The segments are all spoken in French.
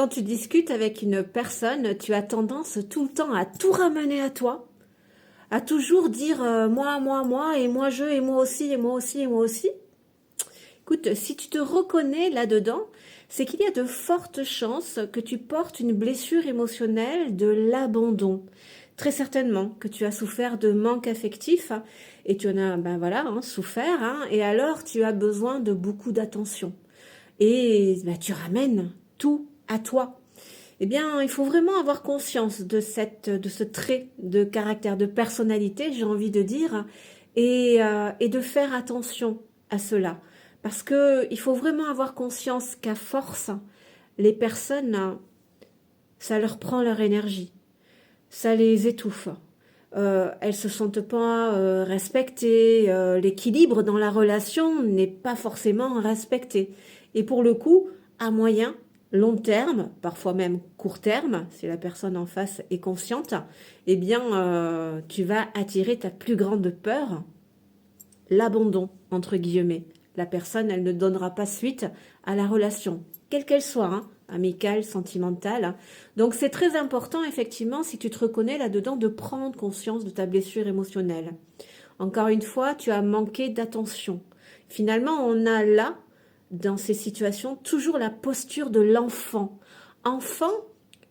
quand tu discutes avec une personne, tu as tendance tout le temps à tout ramener à toi, à toujours dire moi, et moi je, et moi aussi, et moi aussi, et moi aussi. Écoute, si tu te reconnais là-dedans, c'est qu'il y a de fortes chances que tu portes une blessure émotionnelle de l'abandon. Très certainement que tu as souffert de manque affectif et tu en as souffert et alors tu as besoin de beaucoup d'attention. Et tu ramènes tout à toi. Eh bien, il faut vraiment avoir conscience de ce trait de caractère, de personnalité, j'ai envie de dire, et de faire attention à cela. Parce que il faut vraiment avoir conscience qu'à force, les personnes, ça leur prend leur énergie, ça les étouffe. Elles se sentent pas respectées, l'équilibre dans la relation n'est pas forcément respecté. Et pour le coup, à moyen, long terme, parfois même court terme, si la personne en face est consciente, eh bien, tu vas attirer ta plus grande peur, l'abandon, entre guillemets. La personne, elle ne donnera pas suite à la relation, quelle qu'elle soit, amicale, sentimentale. Donc c'est très important, effectivement, si tu te reconnais là-dedans, de prendre conscience de ta blessure émotionnelle. Encore une fois, tu as manqué d'attention. Finalement, on a là, dans ces situations, toujours la posture de l'enfant. Enfant,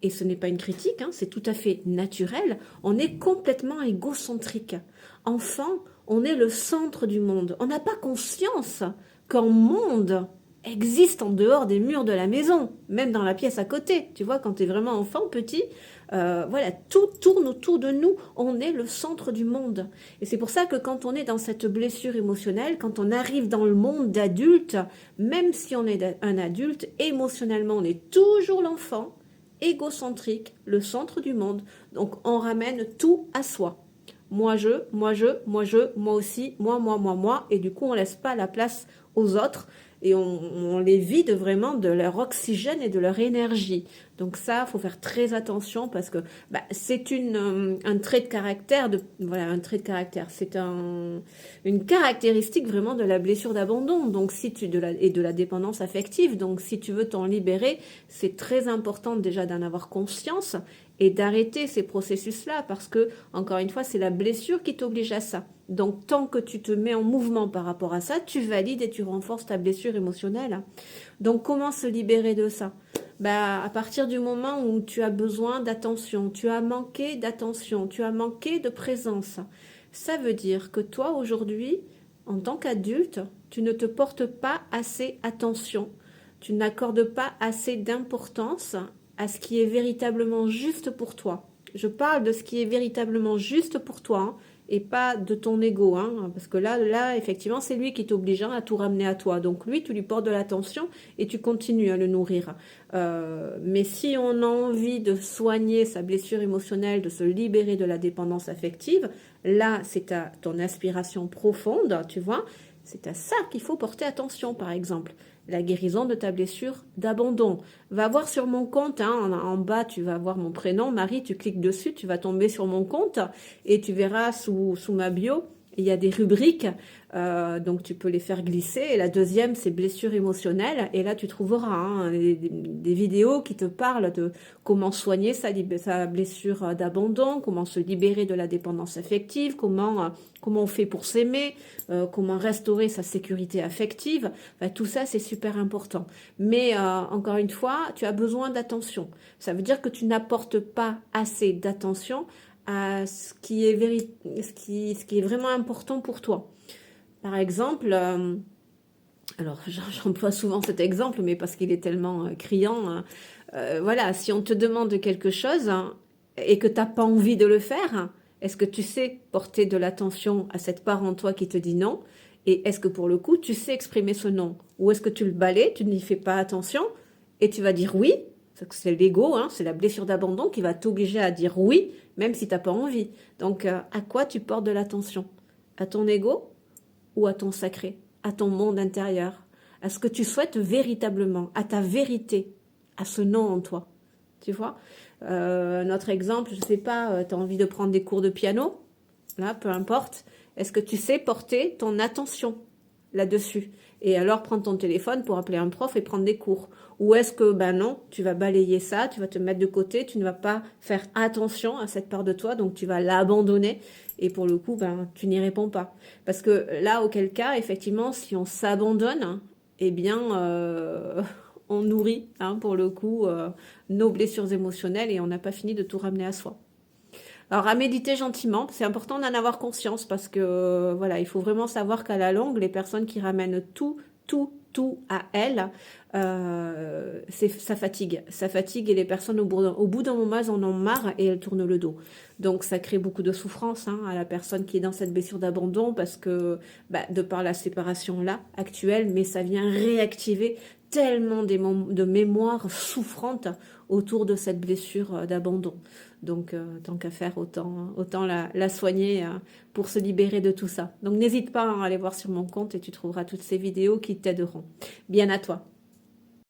et ce n'est pas une critique, c'est tout à fait naturel, on est complètement égocentrique. Enfant, on est le centre du monde. On n'a pas conscience qu'un monde existe en dehors des murs de la maison, même dans la pièce à côté. Tu vois, quand tu es vraiment enfant, petit, voilà, tout tourne autour de nous. On est le centre du monde. Et c'est pour ça que quand on est dans cette blessure émotionnelle, quand on arrive dans le monde d'adulte, même si on est un adulte, émotionnellement, on est toujours l'enfant, égocentrique, le centre du monde. Donc, on ramène tout à soi. Moi je, moi aussi, moi, et du coup on laisse pas la place aux autres et on les vide vraiment de leur oxygène et de leur énergie. Donc ça, faut faire très attention parce que c'est un trait de caractère, un trait de caractère, c'est une caractéristique vraiment de la blessure d'abandon. Donc si tu et de la dépendance affective. Donc si tu veux t'en libérer, c'est très important déjà d'en avoir conscience et d'arrêter ces processus-là parce que, encore une fois, c'est la blessure qui t'oblige à ça. Donc, tant que tu te mets en mouvement par rapport à ça, tu valides et tu renforces ta blessure émotionnelle. Donc, comment se libérer de ça? À partir du moment où tu as besoin d'attention, tu as manqué d'attention, tu as manqué de présence, ça veut dire que toi, aujourd'hui, en tant qu'adulte, tu ne te portes pas assez attention, tu n'accordes pas assez d'importance à ce qui est véritablement juste pour toi. Je parle de ce qui est véritablement juste pour toi et pas de ton ego, parce que là, effectivement, c'est lui qui t'oblige à tout ramener à toi. Donc lui, tu lui portes de l'attention et tu continues à le nourrir. Mais si on a envie de soigner sa blessure émotionnelle, de se libérer de la dépendance affective, là, c'est à ton aspiration profonde, tu vois, c'est à ça qu'il faut porter attention, par exemple. La guérison de ta blessure d'abandon. Va voir sur mon compte, en bas, tu vas voir mon prénom, Marie, tu cliques dessus, tu vas tomber sur mon compte et tu verras sous ma bio, il y a des rubriques, donc tu peux les faire glisser. Et la deuxième, c'est blessure émotionnelle. Et là, tu trouveras des vidéos qui te parlent de comment soigner sa blessure d'abandon, comment se libérer de la dépendance affective, comment on fait pour s'aimer, comment restaurer sa sécurité affective. Tout ça, c'est super important. Mais encore une fois, tu as besoin d'attention. Ça veut dire que tu n'apportes pas assez d'attention à ce qui est vraiment important pour toi. Par exemple, alors j'emploie souvent cet exemple, mais parce qu'il est tellement criant. Voilà, si on te demande quelque chose et que tu n'as pas envie de le faire, est-ce que tu sais porter de l'attention à cette part en toi qui te dit non? Et est-ce que pour le coup, tu sais exprimer ce non? Ou est-ce que tu le balais, tu n'y fais pas attention et tu vas dire oui? C'est l'ego, c'est la blessure d'abandon qui va t'obliger à dire oui, même si tu n'as pas envie. Donc, à quoi tu portes de l'attention? À ton ego ou à ton sacré? À ton monde intérieur? À ce que tu souhaites véritablement? À ta vérité? À ce non en toi? Tu vois? Notre exemple, je ne sais pas, tu as envie de prendre des cours de piano? Là, peu importe. Est-ce que tu sais porter ton attention là-dessus? Et alors prendre ton téléphone pour appeler un prof et prendre des cours. Ou est-ce que, ben non, tu vas balayer ça, tu vas te mettre de côté, tu ne vas pas faire attention à cette part de toi, donc tu vas l'abandonner. Et pour le coup, ben, tu n'y réponds pas. Parce que là, auquel cas, effectivement, si on s'abandonne, eh bien, on nourrit, hein, pour le coup, nos blessures émotionnelles et on n'a pas fini de tout ramener à soi. Alors, à méditer gentiment, c'est important d'en avoir conscience parce que, voilà, il faut vraiment savoir qu'à la longue, les personnes qui ramènent tout à elles, ça fatigue. Ça fatigue et les personnes, au bout d'un moment, elles en ont marre et elles tournent le dos. Donc, ça crée beaucoup de souffrance, hein, à la personne qui est dans cette blessure d'abandon parce que, bah, de par la séparation là, actuelle, mais ça vient réactiver tellement de mémoires souffrantes autour de cette blessure d'abandon. Donc, tant qu'à faire, autant la soigner pour se libérer de tout ça. Donc, n'hésite pas à aller voir sur mon compte et tu trouveras toutes ces vidéos qui t'aideront. Bien à toi.